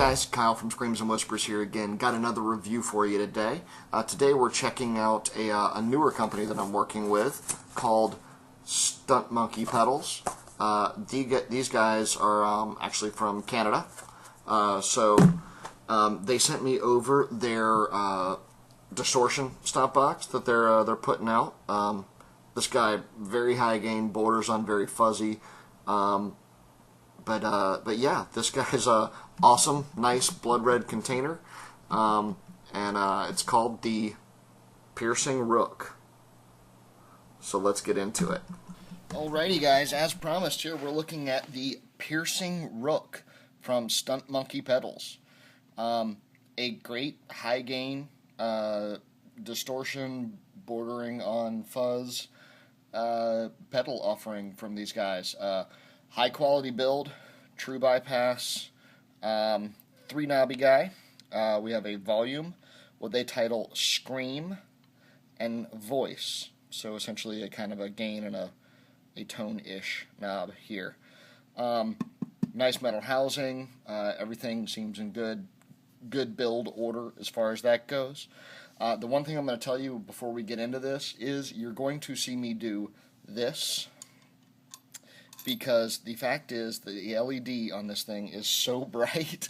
guys, Kyle from Screams and Whispers here again. Got another review for you today. Today we're checking out a newer company that I'm working with called Stunt Pedals. These guys are actually from Canada. They sent me over their distortion stop box that they're putting out. This guy, very high gain, borders on very fuzzy. But yeah, this guy's a awesome, nice blood red container, and it's called the Piercing Rook. So let's get into it. Alrighty, guys, as promised, here we're looking at the Piercing Rook from Stunt Pedals. A great high gain, distortion bordering on fuzz pedal offering from these guys. High quality build, true bypass, 3 knobby guy. We have a volume, what they title Scream, and voice. So essentially a kind of a gain and a tone-ish knob here. Nice metal housing. Everything seems in good build order as far as that goes. The one thing I'm going to tell you before we get into this is you're going to see me do this, because the fact is the LED on this thing is so bright,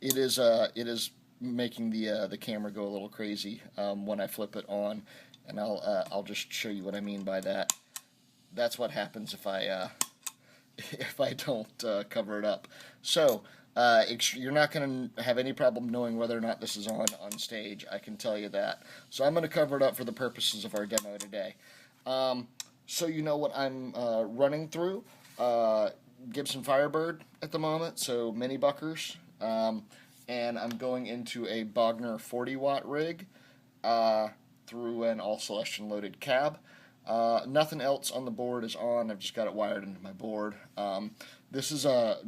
it is making the camera go a little crazy when I flip it on, and I'll just show you what I mean by that. That's what happens if I don't cover it up. So you're not going to have any problem knowing whether or not this is on stage, I can tell you that. So I'm going to cover it up for the purposes of our demo today. So you know what I'm running through. Gibson Firebird at the moment, so mini buckers, and I'm going into a Bogner 40-watt rig through an all Celestion loaded cab. Nothing else on the board is on. I've just got it wired into my board. This is a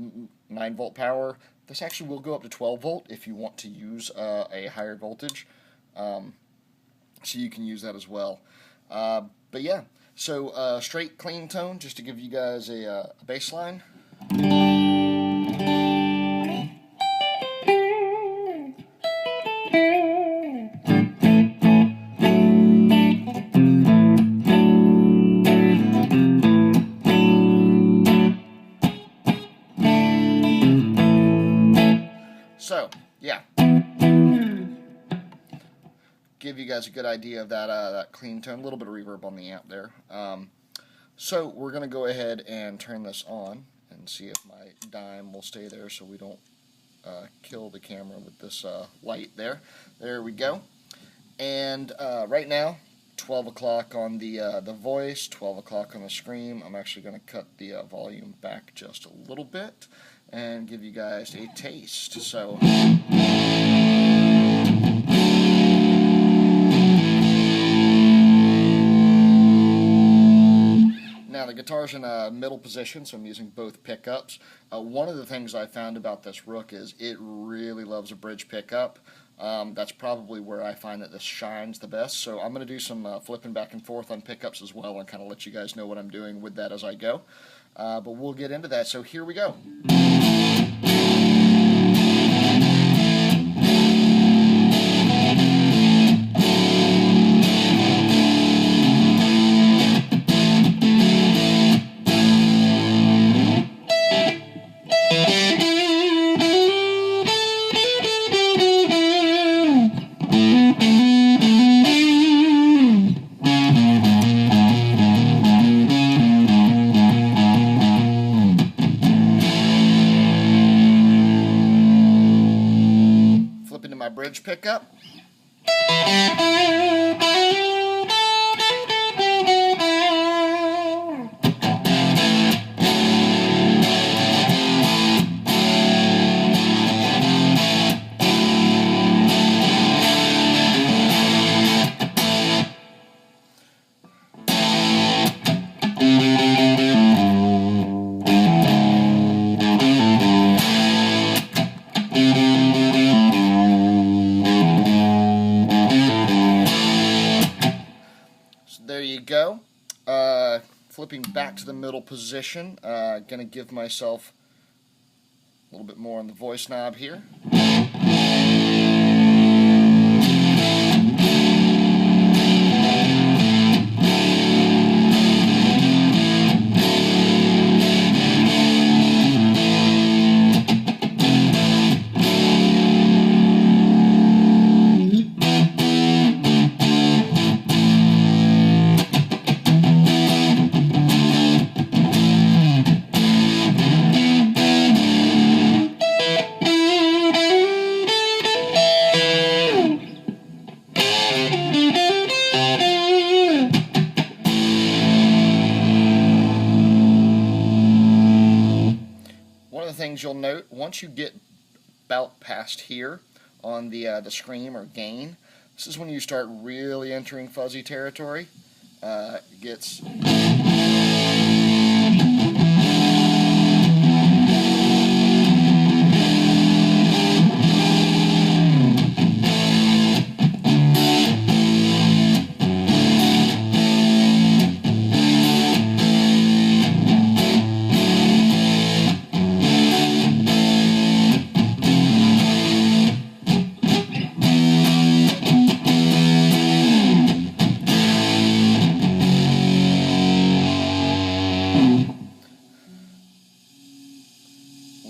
9-volt power. This actually will go up to 12 volt if you want to use a higher voltage, so you can use that as well. But yeah, so straight clean tone, just to give you guys a baseline. So, yeah, give you guys a good idea of that clean tone. A little bit of reverb on the amp there. So we're going to go ahead and turn this on and see if my dime will stay there so we don't kill the camera with this light there. There we go. And right now, 12 o'clock on the voice, 12 o'clock on the scream. I'm actually going to cut the volume back just a little bit and give you guys a taste. So now the guitar's in a middle position, so I'm using both pickups. One of the things I found about this Rook is it really loves a bridge pickup. That's probably where I find that this shines the best. So I'm going to do some flipping back and forth on pickups as well and kind of let you guys know what I'm doing with that as I go. But we'll get into that. So here we go. Into my bridge pickup. There you go. Flipping back to the middle position. Gonna give myself a little bit more on the voice knob here. things you'll note, once you get about past here on the scream or gain, this is when you start really entering fuzzy territory. It gets...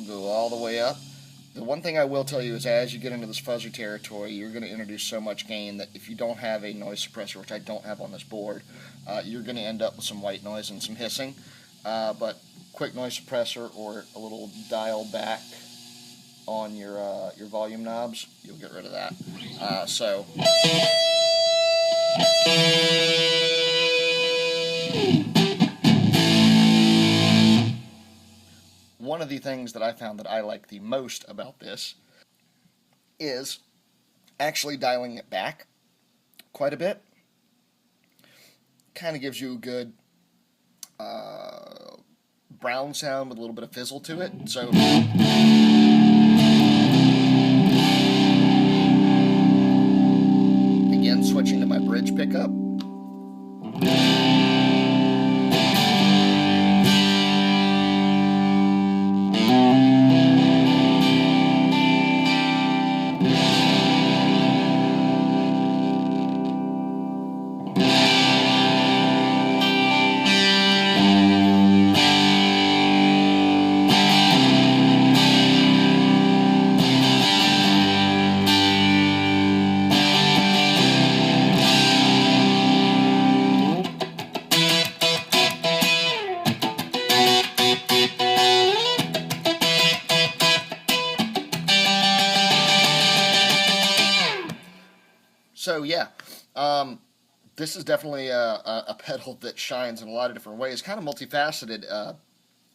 Go all the way up. The one thing I will tell you is as you get into this fuzzy territory, you're going to introduce so much gain that if you don't have a noise suppressor, which I don't have on this board, you're going to end up with some white noise and some hissing. But quick noise suppressor or a little dial back on your volume knobs, you'll get rid of that. One of the things that I found that I like the most about this is actually dialing it back quite a bit. Kind of gives you a good brown sound with a little bit of fizzle to it. So again, switching to my bridge pickup. So yeah, this is definitely a pedal that shines in a lot of different ways, kind of multifaceted,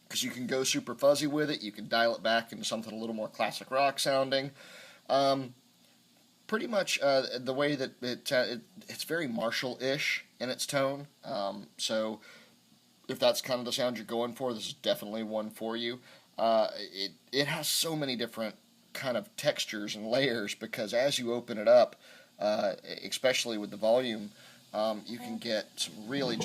because you can go super fuzzy with it, you can dial it back into something a little more classic rock sounding. Pretty much the way that it's very Marshall-ish in its tone, so if that's kind of the sound you're going for, this is definitely one for you. It has so many different kind of textures and layers, because as you open it up, especially with the volume, you can get some really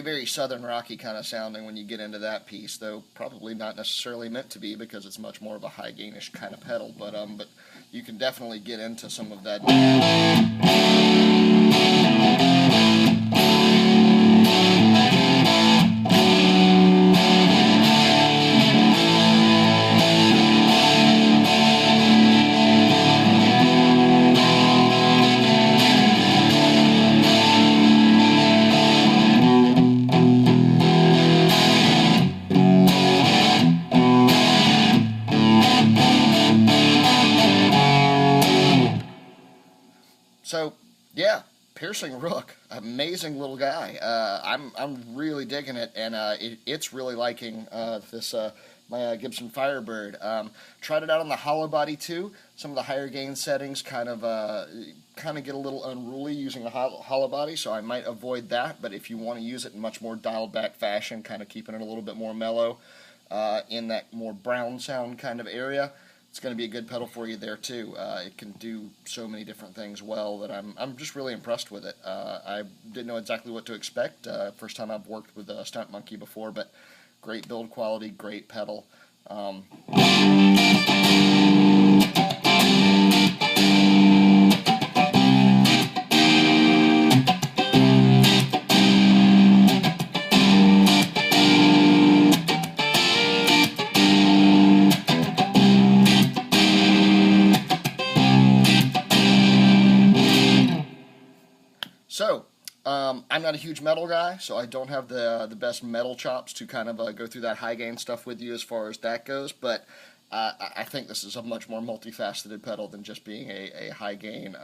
very southern rocky kind of sounding when you get into that piece, though probably not necessarily meant to be because it's much more of a high gainish kind of pedal, but you can definitely get into some of that. So yeah, Piercing Rook, amazing little guy. I'm really digging it, and it's really liking this my Gibson Firebird. Tried it out on the hollow body too. Some of the higher gain settings kind of get a little unruly using a hollow body, so I might avoid that. But if you want to use it in much more dialed back fashion, kind of keeping it a little bit more mellow in that more brown sound kind of area, it's going to be a good pedal for you there too. It can do so many different things well that I'm just really impressed with it. I didn't know exactly what to expect. First time I've worked with a Stunt Monkey before, but great build quality, great pedal. So, I'm not a huge metal guy, so I don't have the best metal chops to kind of go through that high gain stuff with you as far as that goes, but I think this is a much more multifaceted pedal than just being a high gain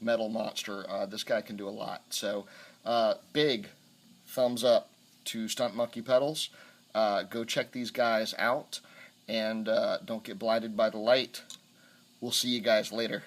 metal monster. This guy can do a lot. So big thumbs up to Stunt Monkey pedals. Go check these guys out, and don't get blinded by the light. We'll see you guys later.